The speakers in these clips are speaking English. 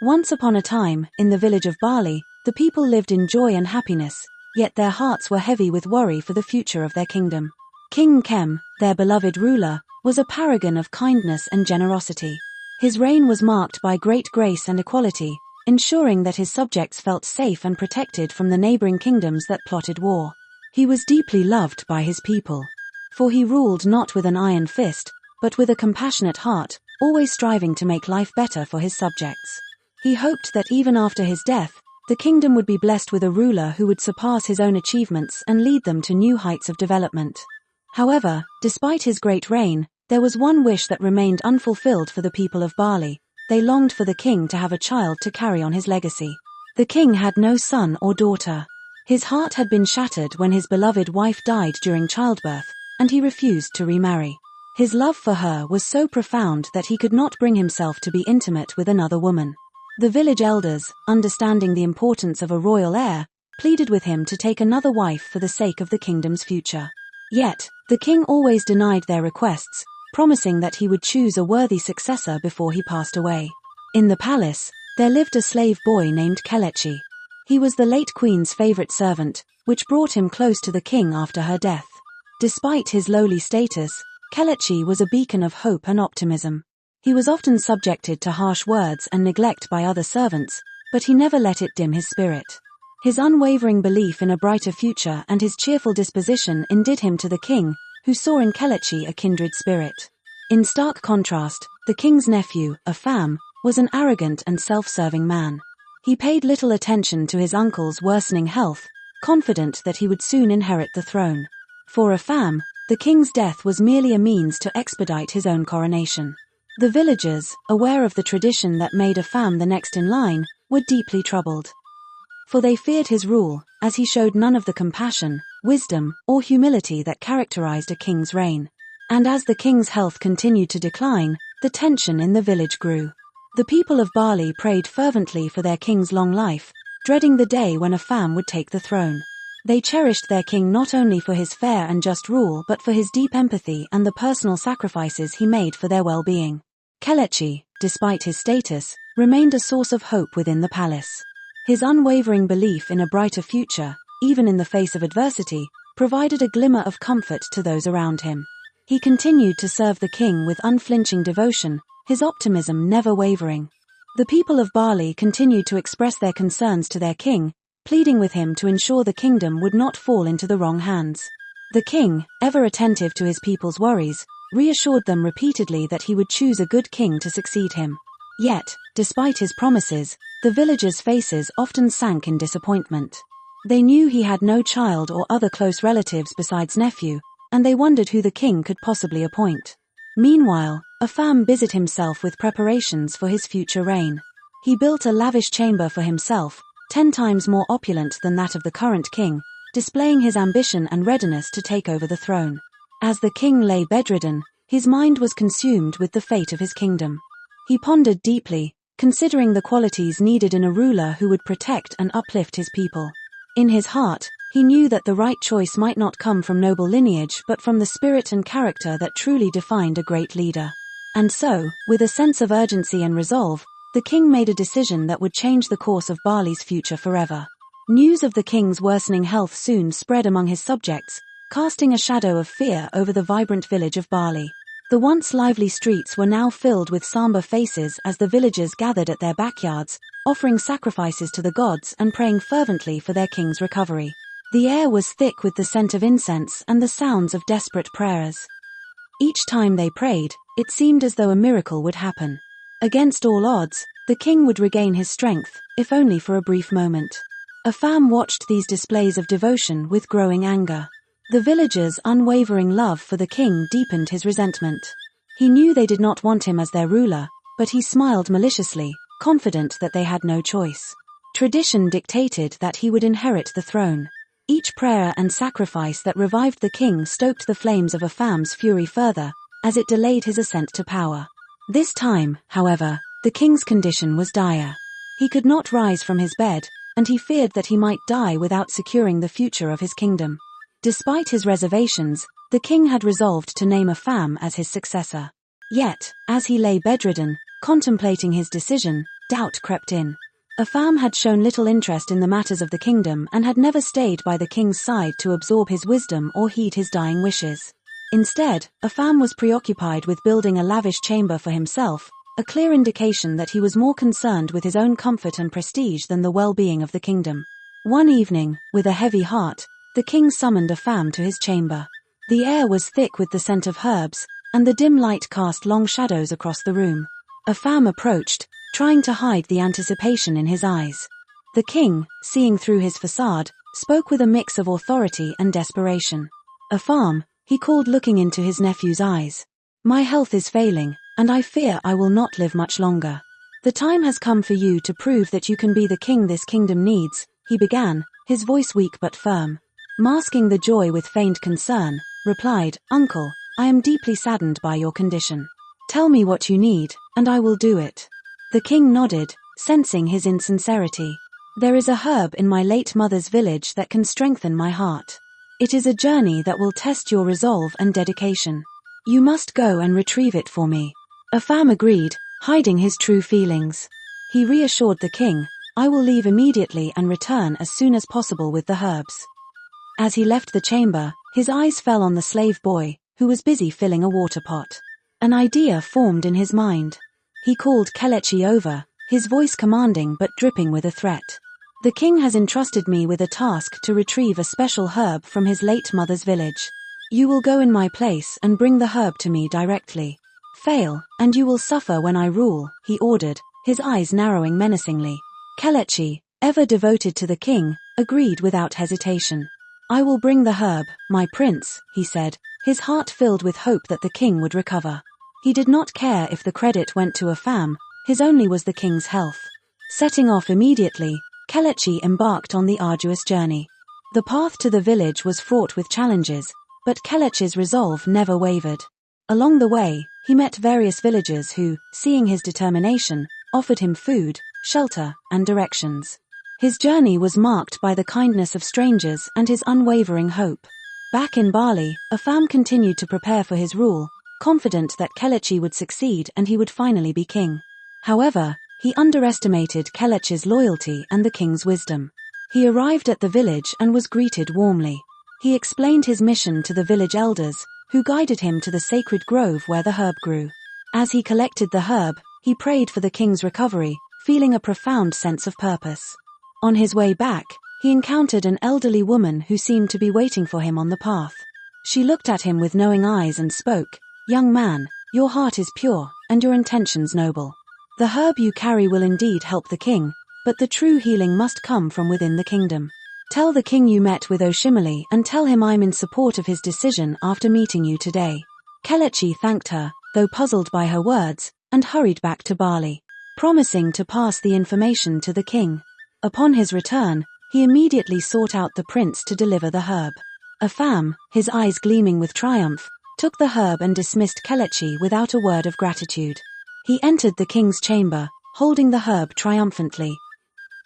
Once upon a time, in the village of Barley, the people lived in joy and happiness, yet their hearts were heavy with worry for the future of their kingdom. King Kem, their beloved ruler, was a paragon of kindness and generosity. His reign was marked by great grace and equality, ensuring that his subjects felt safe and protected from the neighboring kingdoms that plotted war. He was deeply loved by his people, for he ruled not with an iron fist, but with a compassionate heart, always striving to make life better for his subjects. He hoped that even after his death, the kingdom would be blessed with a ruler who would surpass his own achievements and lead them to new heights of development. However, despite his great reign, there was one wish that remained unfulfilled for the people of Barley. They longed for the king to have a child to carry on his legacy. The king had no son or daughter. His heart had been shattered when his beloved wife died during childbirth, and he refused to remarry. His love for her was so profound that he could not bring himself to be intimate with another woman. The village elders, understanding the importance of a royal heir, pleaded with him to take another wife for the sake of the kingdom's future. Yet, the king always denied their requests, promising that he would choose a worthy successor before he passed away. In the palace, there lived a slave boy named Kichi. He was the late queen's favorite servant, which brought him close to the king after her death. Despite his lowly status, Kichi was a beacon of hope and optimism. He was often subjected to harsh words and neglect by other servants, but he never let it dim his spirit. His unwavering belief in a brighter future and his cheerful disposition endeared him to the king, who saw in Kichi a kindred spirit. In stark contrast, the king's nephew, Afam, was an arrogant and self-serving man. He paid little attention to his uncle's worsening health, confident that he would soon inherit the throne. For Afam, the king's death was merely a means to expedite his own coronation. The villagers, aware of the tradition that made Afam the next in line, were deeply troubled. For they feared his rule, as he showed none of the compassion, wisdom, or humility that characterized a king's reign. And as the king's health continued to decline, the tension in the village grew. The people of Barley prayed fervently for their king's long life, dreading the day when Afam would take the throne. They cherished their king not only for his fair and just rule but for his deep empathy and the personal sacrifices he made for their well-being. Kichi, despite his status, remained a source of hope within the palace. His unwavering belief in a brighter future, even in the face of adversity, provided a glimmer of comfort to those around him. He continued to serve the king with unflinching devotion, his optimism never wavering. The people of Barley continued to express their concerns to their king, pleading with him to ensure the kingdom would not fall into the wrong hands. The king, ever attentive to his people's worries, reassured them repeatedly that he would choose a good king to succeed him. Yet, despite his promises, the villagers' faces often sank in disappointment. They knew he had no child or other close relatives besides nephew, and they wondered who the king could possibly appoint. Meanwhile, Afam busied himself with preparations for his future reign. He built a lavish chamber for himself, 10 times more opulent than that of the current king, displaying his ambition and readiness to take over the throne. As the king lay bedridden, his mind was consumed with the fate of his kingdom. He pondered deeply, considering the qualities needed in a ruler who would protect and uplift his people. In his heart, he knew that the right choice might not come from noble lineage but from the spirit and character that truly defined a great leader. And so, with a sense of urgency and resolve, the king made a decision that would change the course of Barley's future forever. News of the king's worsening health soon spread among his subjects, casting a shadow of fear over the vibrant village of Barley. The once lively streets were now filled with somber faces as the villagers gathered at their backyards, offering sacrifices to the gods and praying fervently for their king's recovery. The air was thick with the scent of incense and the sounds of desperate prayers. Each time they prayed, it seemed as though a miracle would happen. Against all odds, the king would regain his strength, if only for a brief moment. Afam watched these displays of devotion with growing anger. The villagers' unwavering love for the king deepened his resentment. He knew they did not want him as their ruler, but he smiled maliciously, confident that they had no choice. Tradition dictated that he would inherit the throne. Each prayer and sacrifice that revived the king stoked the flames of Afam's fury further, as it delayed his ascent to power. This time, however, the king's condition was dire. He could not rise from his bed, and he feared that he might die without securing the future of his kingdom. Despite his reservations, the king had resolved to name Afam as his successor. Yet, as he lay bedridden, contemplating his decision, doubt crept in. Afam had shown little interest in the matters of the kingdom and had never stayed by the king's side to absorb his wisdom or heed his dying wishes. Instead, Afam was preoccupied with building a lavish chamber for himself, a clear indication that he was more concerned with his own comfort and prestige than the well-being of the kingdom. One evening, with a heavy heart, the king summoned Afam to his chamber. The air was thick with the scent of herbs, and the dim light cast long shadows across the room. Afam approached, trying to hide the anticipation in his eyes. The king, seeing through his facade, spoke with a mix of authority and desperation. "Afam," he called, looking into his nephew's eyes. "My health is failing, and I fear I will not live much longer. The time has come for you to prove that you can be the king this kingdom needs," he began, his voice weak but firm. Masking the joy with feigned concern, replied, "Uncle, I am deeply saddened by your condition. Tell me what you need, and I will do it." The king nodded, sensing his insincerity. "There is a herb in my late mother's village that can strengthen my heart. It is a journey that will test your resolve and dedication. You must go and retrieve it for me." Afam agreed, hiding his true feelings. He reassured the king, "I will leave immediately and return as soon as possible with the herbs." As he left the chamber, his eyes fell on the slave boy, who was busy filling a water pot. An idea formed in his mind. He called Kichi over, his voice commanding but dripping with a threat. "The king has entrusted me with a task to retrieve a special herb from his late mother's village. You will go in my place and bring the herb to me directly. Fail, and you will suffer when I rule," he ordered, his eyes narrowing menacingly. Kichi, ever devoted to the king, agreed without hesitation. "I will bring the herb, my prince," he said, his heart filled with hope that the king would recover. He did not care if the credit went to Afam, his only was the king's health. Setting off immediately, Kichi embarked on the arduous journey. The path to the village was fraught with challenges, but Kichi's resolve never wavered. Along the way, he met various villagers who, seeing his determination, offered him food, shelter, and directions. His journey was marked by the kindness of strangers and his unwavering hope. Back in Barley, Afam continued to prepare for his rule, confident that Kichi would succeed and he would finally be king. However, he underestimated Kichi's loyalty and the king's wisdom. He arrived at the village and was greeted warmly. He explained his mission to the village elders, who guided him to the sacred grove where the herb grew. As he collected the herb, he prayed for the king's recovery, feeling a profound sense of purpose. On his way back, he encountered an elderly woman who seemed to be waiting for him on the path. She looked at him with knowing eyes and spoke, "Young man, your heart is pure, and your intentions noble. The herb you carry will indeed help the king, but the true healing must come from within the kingdom. Tell the king you met with Oshimili and tell him I'm in support of his decision after meeting you today." Kichi thanked her, though puzzled by her words, and hurried back to Barley, promising to pass the information to the king. Upon his return, he immediately sought out the prince to deliver the herb. Afam, his eyes gleaming with triumph, took the herb and dismissed Kichi without a word of gratitude. He entered the king's chamber, holding the herb triumphantly.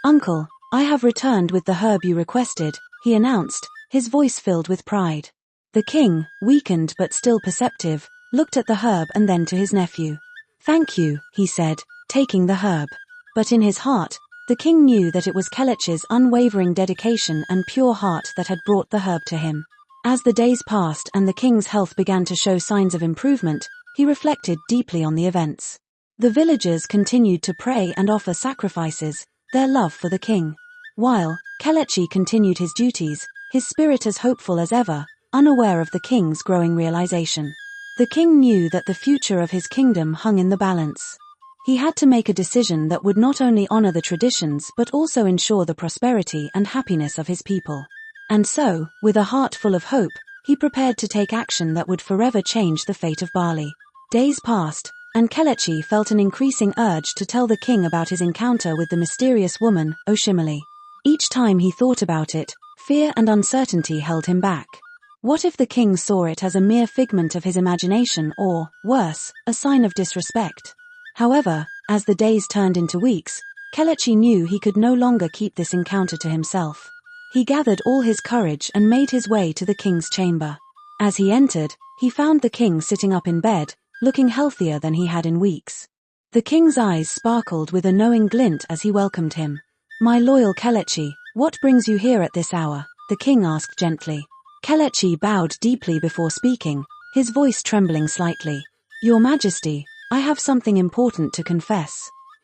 "Uncle, I have returned with the herb you requested," he announced, his voice filled with pride. The king, weakened but still perceptive, looked at the herb and then to his nephew. "Thank you," he said, taking the herb. But in his heart, the king knew that it was Kichi's unwavering dedication and pure heart that had brought the herb to him. As the days passed and the king's health began to show signs of improvement, he reflected deeply on the events. The villagers continued to pray and offer sacrifices, their love for the king. While Kichi continued his duties, his spirit as hopeful as ever, unaware of the king's growing realization. The king knew that the future of his kingdom hung in the balance. He had to make a decision that would not only honor the traditions but also ensure the prosperity and happiness of his people. And so, with a heart full of hope, he prepared to take action that would forever change the fate of Barley. Days passed, and Kichi felt an increasing urge to tell the king about his encounter with the mysterious woman, Oshimili. Each time he thought about it, fear and uncertainty held him back. What if the king saw it as a mere figment of his imagination or, worse, a sign of disrespect? However, as the days turned into weeks, Kichi knew he could no longer keep this encounter to himself. He gathered all his courage and made his way to the king's chamber. As he entered, he found the king sitting up in bed, looking healthier than he had in weeks. The king's eyes sparkled with a knowing glint as he welcomed him. "My loyal Kelechi, what brings you here at this hour?" the king asked gently. Kelechi bowed deeply before speaking, his voice trembling slightly. "Your Majesty, I have something important to confess.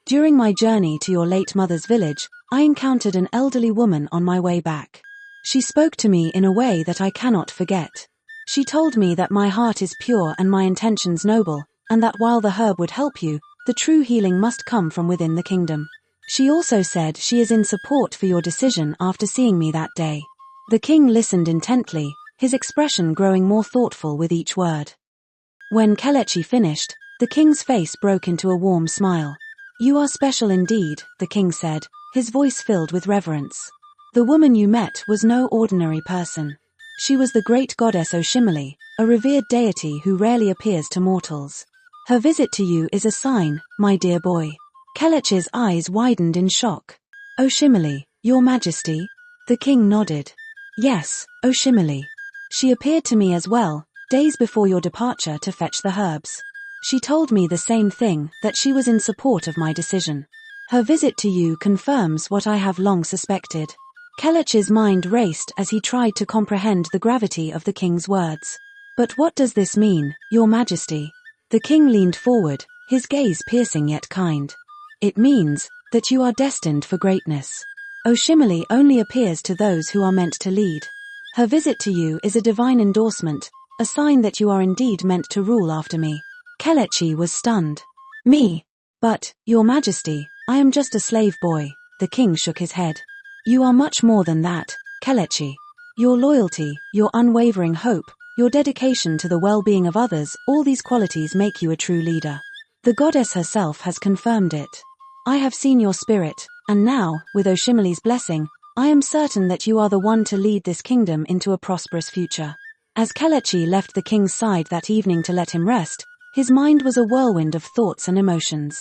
During my journey to your late mother's village, I encountered an elderly woman on my way back. She spoke to me in a way that I cannot forget. She told me that my heart is pure and my intentions noble, and that while the herb would help you, the true healing must come from within the kingdom. She also said she is in support for your decision after seeing me that day." The king listened intently, his expression growing more thoughtful with each word. When Kelechi finished, the king's face broke into a warm smile. "You are special indeed," the king said, his voice filled with reverence. "The woman you met was no ordinary person. She was the great goddess Oshimili, a revered deity who rarely appears to mortals. Her visit to you is a sign, my dear boy." Kelechi's eyes widened in shock. "Oshimili, your Majesty?" The king nodded. "Yes, Oshimili. She appeared to me as well, days before your departure to fetch the herbs. She told me the same thing, that she was in support of my decision. Her visit to you confirms what I have long suspected." Kelechi's mind raced as he tried to comprehend the gravity of the king's words. "But what does this mean, your Majesty?" The king leaned forward, his gaze piercing yet kind. "It means that you are destined for greatness. Oshimili only appears to those who are meant to lead. Her visit to you is a divine endorsement, a sign that you are indeed meant to rule after me." Kelechi was stunned. "Me? But, your Majesty, I am just a slave boy." The king shook his head. "You are much more than that, Kelechi. Your loyalty, your unwavering hope, your dedication to the well-being of others, all these qualities make you a true leader. The goddess herself has confirmed it. I have seen your spirit, and now, with Oshimili's blessing, I am certain that you are the one to lead this kingdom into a prosperous future." As Kelechi left the king's side that evening to let him rest, his mind was a whirlwind of thoughts and emotions.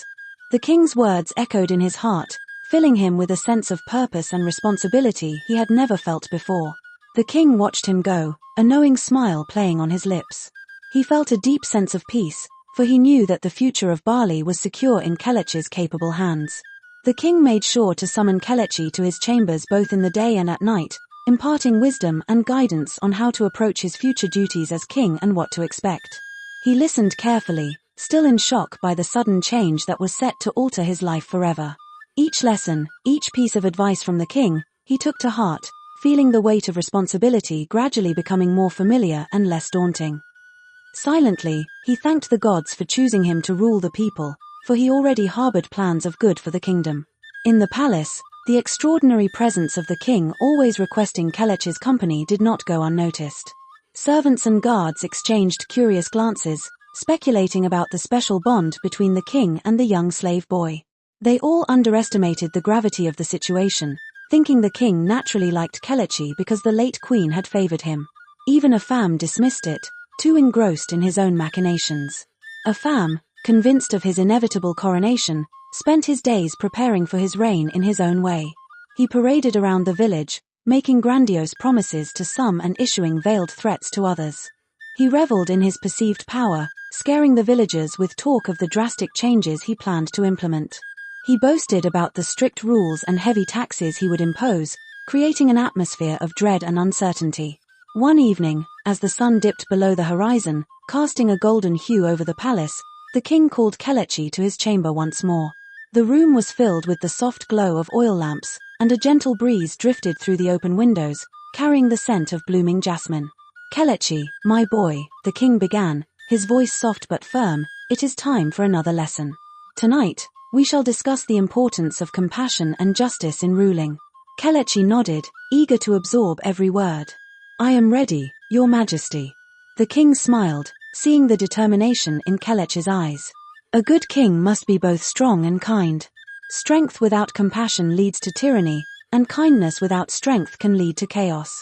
The king's words echoed in his heart, filling him with a sense of purpose and responsibility he had never felt before. The king watched him go, a knowing smile playing on his lips. He felt a deep sense of peace, for he knew that the future of Barley was secure in Kelechi's capable hands. The king made sure to summon Kelechi to his chambers both in the day and at night, imparting wisdom and guidance on how to approach his future duties as king and what to expect. He listened carefully, still in shock by the sudden change that was set to alter his life forever. Each lesson, each piece of advice from the king, he took to heart, feeling the weight of responsibility gradually becoming more familiar and less daunting. Silently, he thanked the gods for choosing him to rule the people, for he already harbored plans of good for the kingdom. In the palace, the extraordinary presence of the king always requesting Kelechi's company did not go unnoticed. Servants and guards exchanged curious glances, speculating about the special bond between the king and the young slave boy. They all underestimated the gravity of the situation, thinking the king naturally liked Kelechi because the late queen had favored him. Even Afam dismissed it, too engrossed in his own machinations. Afam, convinced of his inevitable coronation, spent his days preparing for his reign in his own way. He paraded around the village, making grandiose promises to some and issuing veiled threats to others. He reveled in his perceived power, scaring the villagers with talk of the drastic changes he planned to implement. He boasted about the strict rules and heavy taxes he would impose, creating an atmosphere of dread and uncertainty. One evening, as the sun dipped below the horizon, casting a golden hue over the palace, the king called Kelechi to his chamber once more. The room was filled with the soft glow of oil lamps, and a gentle breeze drifted through the open windows, carrying the scent of blooming jasmine. "Kelechi, my boy," the king began, his voice soft but firm, "it is time for another lesson. Tonight, we shall discuss the importance of compassion and justice in ruling." Kelechi nodded, eager to absorb every word. "I am ready, your Majesty." The king smiled, seeing the determination in Kelechi's eyes. "A good king must be both strong and kind. Strength without compassion leads to tyranny, and kindness without strength can lead to chaos.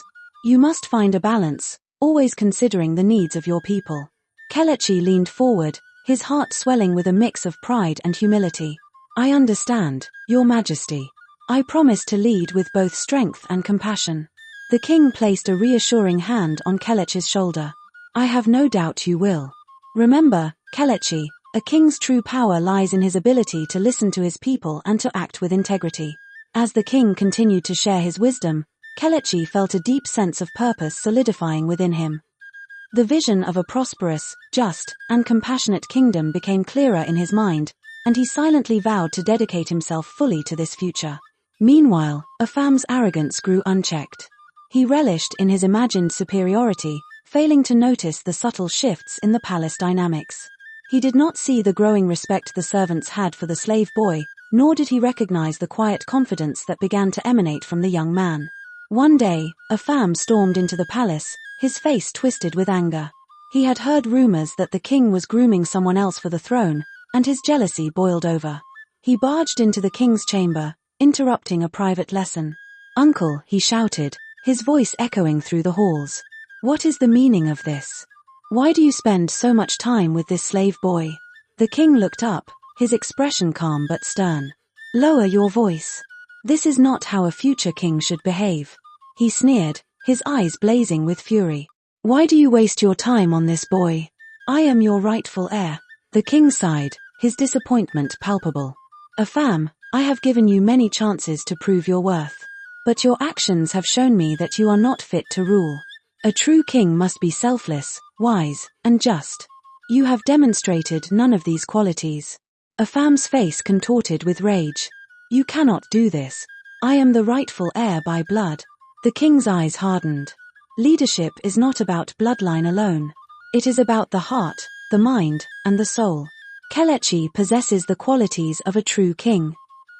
You must find a balance, always considering the needs of your people." Kelechi leaned forward, his heart swelling with a mix of pride and humility. "I understand, your Majesty. I promise to lead with both strength and compassion." The king placed a reassuring hand on Kelechi's shoulder. "I have no doubt you will. Remember, Kelechi, A king's true power lies in his ability to listen to his people and to act with integrity. As the king continued to share his wisdom, Kelechi felt a deep sense of purpose solidifying within him. The vision of a prosperous, just, and compassionate kingdom became clearer in his mind, and he silently vowed to dedicate himself fully to this future. Meanwhile, Afam's arrogance grew unchecked. He relished in his imagined superiority, failing to notice the subtle shifts in the palace dynamics. He did not see the growing respect the servants had for the slave boy, nor did he recognize the quiet confidence that began to emanate from the young man. One day, Afam stormed into the palace, his face twisted with anger. He had heard rumors that the king was grooming someone else for the throne, and his jealousy boiled over. He barged into the king's chamber, interrupting a private lesson. "Uncle," he shouted, his voice echoing through the halls. "What is the meaning of this? Why do you spend so much time with this slave boy?" The king looked up, his expression calm but stern. "Lower your voice. This is not how a future king should behave," he sneered, his eyes blazing with fury. "Why do you waste your time on this boy? I am your rightful heir." The king sighed, his disappointment palpable. "Afam, I have given you many chances to prove your worth. But your actions have shown me that you are not fit to rule. A true king must be selfless, wise, and just. You have demonstrated none of these qualities." Afam's face contorted with rage. "You cannot do this. I am the rightful heir by blood." The king's eyes hardened. Leadership is not about bloodline alone. It is about the heart, the mind, and the soul. Kelechi possesses the qualities of a true king.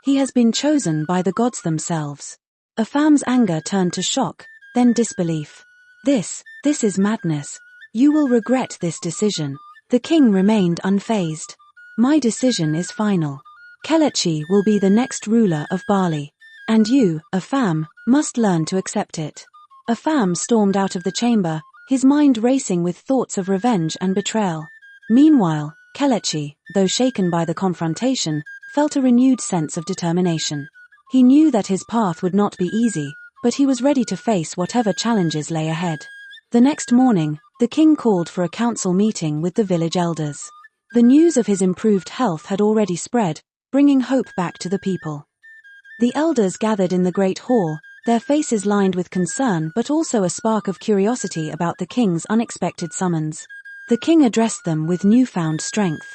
He has been chosen by the gods themselves. Afam's anger turned to shock, then disbelief. This is madness. You will regret this decision." The king remained unfazed. "My decision is final. Kelechi will be the next ruler of Barley. And you, Afam, must learn to accept it." Afam stormed out of the chamber, his mind racing with thoughts of revenge and betrayal. Meanwhile, Kelechi, though shaken by the confrontation, felt a renewed sense of determination. He knew that his path would not be easy, but he was ready to face whatever challenges lay ahead. The next morning, the king called for a council meeting with the village elders. The news of his improved health had already spread, bringing hope back to the people. The elders gathered in the great hall, their faces lined with concern but also a spark of curiosity about the king's unexpected summons. The king addressed them with newfound strength.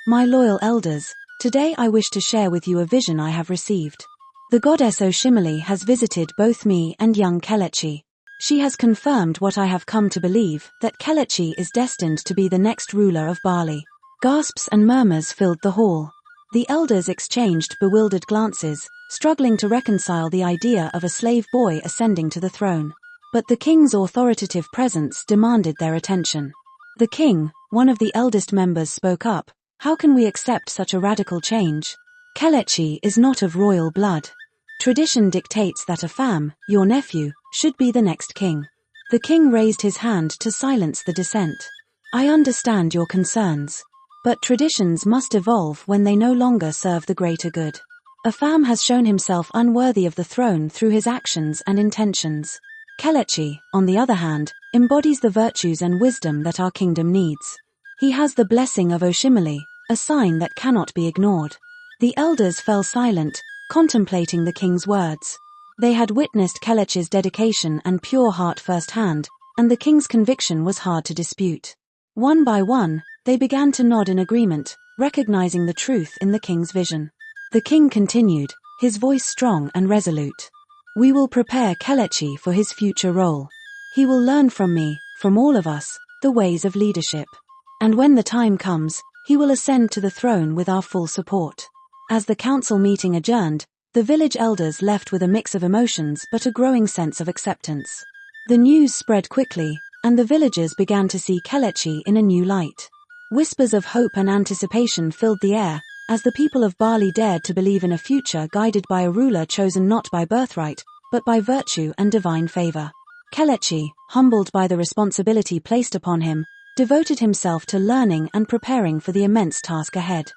"My loyal elders, today I wish to share with you a vision I have received. The goddess Oshimili has visited both me and young Kelechi. She has confirmed what I have come to believe, that Kelechi is destined to be the next ruler of Barley." Gasps and murmurs filled the hall. The elders exchanged bewildered glances, struggling to reconcile the idea of a slave boy ascending to the throne. But the king's authoritative presence demanded their attention. "The king," one of the eldest members spoke up, "how can we accept such a radical change? Kelechi is not of royal blood. Tradition dictates that Afam, your nephew, should be the next king." The king raised his hand to silence the dissent. "I understand your concerns. But traditions must evolve when they no longer serve the greater good. Afam has shown himself unworthy of the throne through his actions and intentions. Kelechi, on the other hand, embodies the virtues and wisdom that our kingdom needs. He has the blessing of Oshimili, a sign that cannot be ignored." The elders fell silent, contemplating the king's words. They had witnessed Kelechi's dedication and pure heart firsthand, and the king's conviction was hard to dispute. One by one, they began to nod in agreement, recognizing the truth in the king's vision. The king continued, his voice strong and resolute. "We will prepare Kelechi for his future role. He will learn from me, from all of us, the ways of leadership. And when the time comes, he will ascend to the throne with our full support." As the council meeting adjourned, the village elders left with a mix of emotions but a growing sense of acceptance. The news spread quickly, and the villagers began to see Kelechi in a new light. Whispers of hope and anticipation filled the air, as the people of Barley dared to believe in a future guided by a ruler chosen not by birthright, but by virtue and divine favor. Kelechi, humbled by the responsibility placed upon him, devoted himself to learning and preparing for the immense task ahead.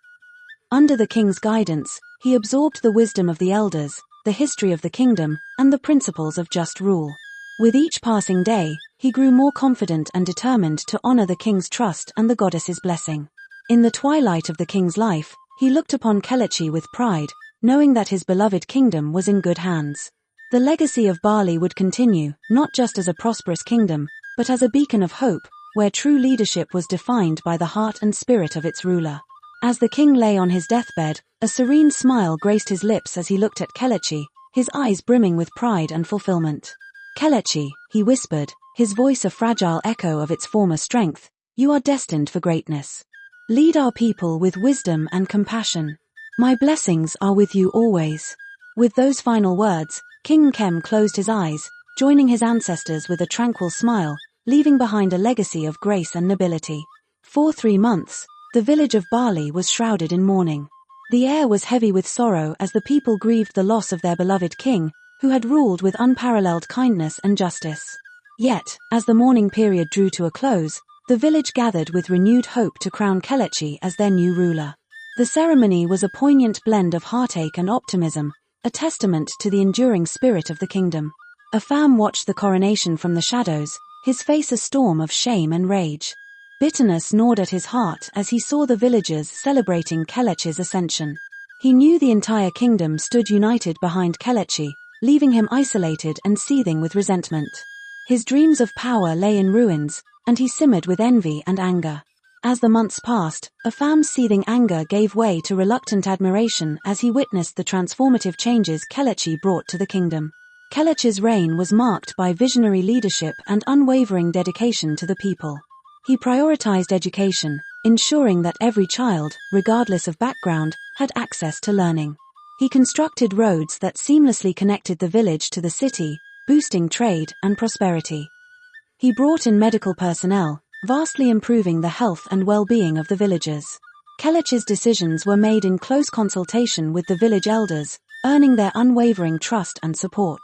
Under the king's guidance, he absorbed the wisdom of the elders, the history of the kingdom, and the principles of just rule. With each passing day, he grew more confident and determined to honor the king's trust and the goddess's blessing. In the twilight of the king's life, he looked upon Kelechi with pride, knowing that his beloved kingdom was in good hands. The legacy of barley would continue, not just as a prosperous kingdom, but as a beacon of hope, where true leadership was defined by the heart and spirit of its ruler. As the king lay on his deathbed, a serene smile graced his lips as he looked at Kelechi, his eyes brimming with pride and fulfillment. "Kelechi," he whispered, his voice a fragile echo of its former strength, "you are destined for greatness. Lead our people with wisdom and compassion. My blessings are with you always." With those final words, King Kem closed his eyes, joining his ancestors with a tranquil smile, leaving behind a legacy of grace and nobility. For 3 months, the village of Barley was shrouded in mourning. The air was heavy with sorrow as the people grieved the loss of their beloved king, who had ruled with unparalleled kindness and justice. Yet, as the mourning period drew to a close, the village gathered with renewed hope to crown Kelechi as their new ruler. The ceremony was a poignant blend of heartache and optimism, a testament to the enduring spirit of the kingdom. Afam watched the coronation from the shadows, his face a storm of shame and rage. Bitterness gnawed at his heart as he saw the villagers celebrating Kelechi's ascension. He knew the entire kingdom stood united behind Kelechi, leaving him isolated and seething with resentment. His dreams of power lay in ruins, and he simmered with envy and anger. As the months passed, Afam's seething anger gave way to reluctant admiration as he witnessed the transformative changes Kelechi brought to the kingdom. Kelechi's reign was marked by visionary leadership and unwavering dedication to the people. He prioritized education, ensuring that every child, regardless of background, had access to learning. He constructed roads that seamlessly connected the village to the city, boosting trade and prosperity. He brought in medical personnel, vastly improving the health and well-being of the villagers. Kelechi's decisions were made in close consultation with the village elders, earning their unwavering trust and support.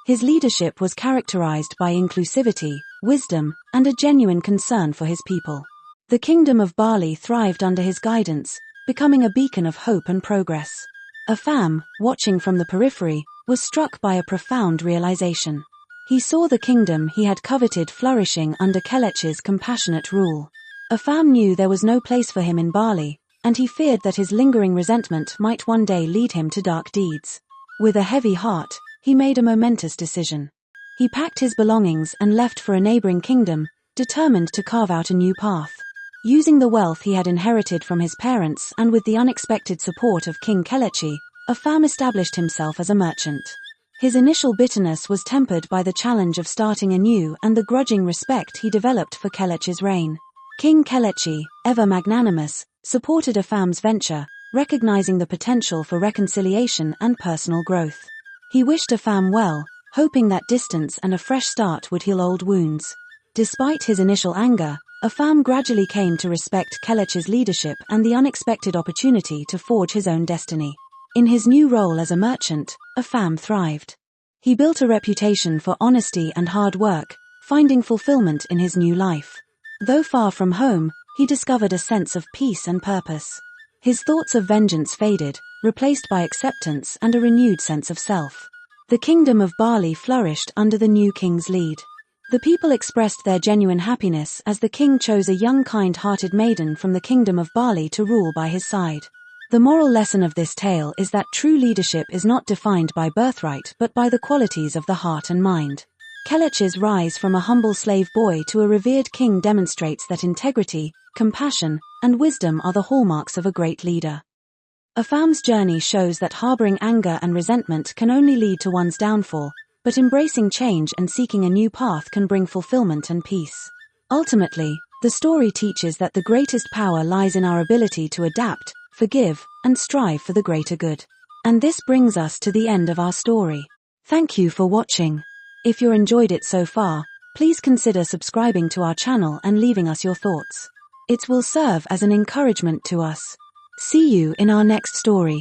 His leadership was characterized by inclusivity, wisdom, and a genuine concern for his people. The kingdom of Barley thrived under his guidance, becoming a beacon of hope and progress. Afam, watching from the periphery, was struck by a profound realization. He saw the kingdom he had coveted flourishing under Kelechi's compassionate rule. Afam knew there was no place for him in Barley, and he feared that his lingering resentment might one day lead him to dark deeds. With a heavy heart, he made a momentous decision. He packed his belongings and left for a neighboring kingdom, determined to carve out a new path. Using the wealth he had inherited from his parents and with the unexpected support of King Kelechi, Afam established himself as a merchant. His initial bitterness was tempered by the challenge of starting anew and the grudging respect he developed for Kelechi's reign. King Kelechi, ever magnanimous, supported Afam's venture, recognizing the potential for reconciliation and personal growth. He wished Afam well, hoping that distance and a fresh start would heal old wounds. Despite his initial anger, Afam gradually came to respect Kelechi's leadership and the unexpected opportunity to forge his own destiny. In his new role as a merchant, Afam thrived. He built a reputation for honesty and hard work, finding fulfillment in his new life. Though far from home, he discovered a sense of peace and purpose. His thoughts of vengeance faded, replaced by acceptance and a renewed sense of self. The kingdom of Barley flourished under the new king's lead. The people expressed their genuine happiness as the king chose a young kind-hearted maiden from the kingdom of Barley to rule by his side. The moral lesson of this tale is that true leadership is not defined by birthright but by the qualities of the heart and mind. Kelechi's rise from a humble slave boy to a revered king demonstrates that integrity, compassion, and wisdom are the hallmarks of a great leader. Afam's journey shows that harboring anger and resentment can only lead to one's downfall, but embracing change and seeking a new path can bring fulfillment and peace. Ultimately, the story teaches that the greatest power lies in our ability to adapt, forgive, and strive for the greater good. And this brings us to the end of our story. Thank you for watching. If you enjoyed it so far, please consider subscribing to our channel and leaving us your thoughts. It will serve as an encouragement to us. See you in our next story.